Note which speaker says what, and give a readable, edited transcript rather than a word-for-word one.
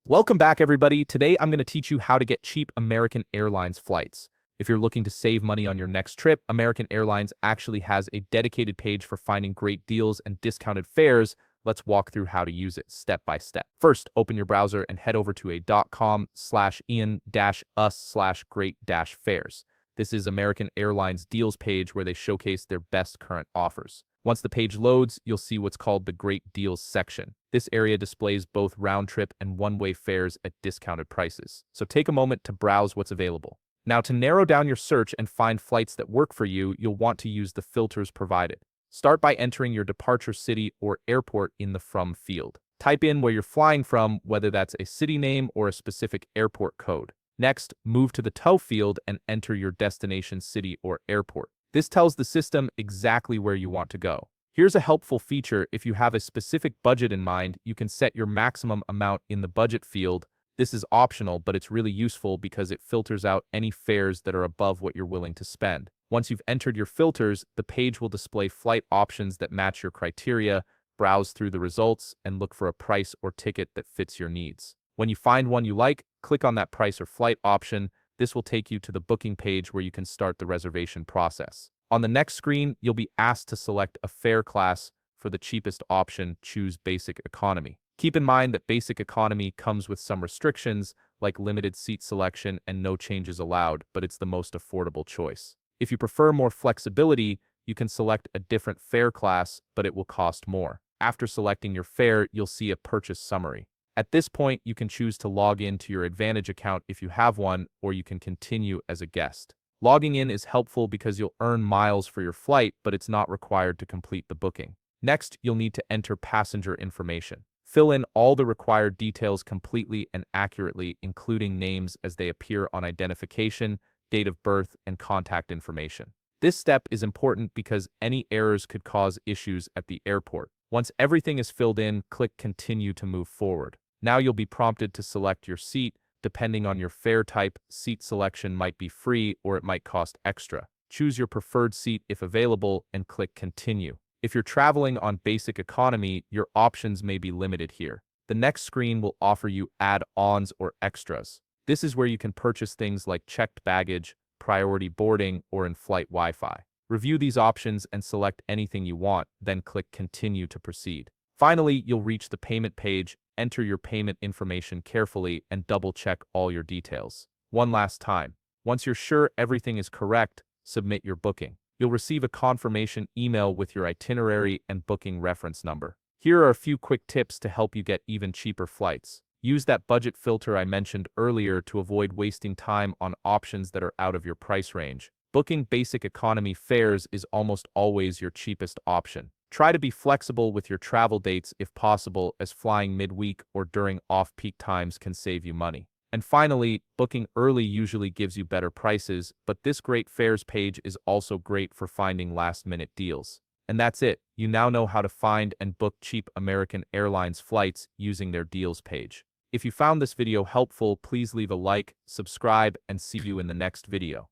Speaker 1: Welcome back, everybody. Today, I'm going to teach you how to get cheap American Airlines flights. If you're looking to save money on your next trip, American Airlines actually has a dedicated page for finding great deals and discounted fares. Let's walk through how to use it step by step. First, open your browser and head over to a .com/in-us/great-fares. This is American Airlines deals page where they showcase their best current offers. Once the page loads, you'll see what's called the Great Deals section. This area displays both round-trip and one-way fares at discounted prices. So take a moment to browse what's available. Now, to narrow down your search and find flights that work for you, you'll want to use the filters provided. Start by entering your departure city or airport in the From field. Type in where you're flying from, whether that's a city name or a specific airport code. Next, move to the To field and enter your destination city or airport. This tells the system exactly where you want to go. Here's a helpful feature: if you have a specific budget in mind, you can set your maximum amount in the budget field. This is optional, but it's really useful because it filters out any fares that are above what you're willing to spend. Once you've entered your filters, the page will display flight options that match your criteria. Browse through the results and look for a price or ticket that fits your needs. When you find one you like, click on that price or flight option. This will take you to the booking page where you can start the reservation process. On the next screen, you'll be asked to select a fare class. For the cheapest option, choose Basic Economy. Keep in mind that Basic Economy comes with some restrictions, like limited seat selection and no changes allowed, but it's the most affordable choice. If you prefer more flexibility, you can select a different fare class, but it will cost more. After selecting your fare, you'll see a purchase summary. At this point, you can choose to log in to your Advantage account if you have one, or you can continue as a guest. Logging in is helpful because you'll earn miles for your flight, but it's not required to complete the booking. Next, you'll need to enter passenger information. Fill in all the required details completely and accurately, including names as they appear on identification, date of birth, and contact information. This step is important because any errors could cause issues at the airport. Once everything is filled in, click Continue to move forward. Now you'll be prompted to select your seat. Depending on your fare type, seat selection might be free or it might cost extra. Choose your preferred seat if available and click Continue. If you're traveling on Basic Economy, your options may be limited here. The next screen will offer you add-ons or extras. This is where you can purchase things like checked baggage, priority boarding, or in-flight Wi-Fi. Review these options and select anything you want, then click Continue to proceed. Finally, you'll reach the payment page. Enter your payment information carefully and double-check all your details. One last time. Once you're sure everything is correct, submit your booking. You'll receive a confirmation email with your itinerary and booking reference number. Here are a few quick tips to help you get even cheaper flights. Use that budget filter I mentioned earlier to avoid wasting time on options that are out of your price range. Booking Basic Economy fares is almost always your cheapest option. Try to be flexible with your travel dates if possible, as flying midweek or during off-peak times can save you money. And finally, booking early usually gives you better prices, but this Great Fares page is also great for finding last-minute deals. And that's it. You now know how to find and book cheap American Airlines flights using their deals page. If you found this video helpful, please leave a like, subscribe, and see you in the next video.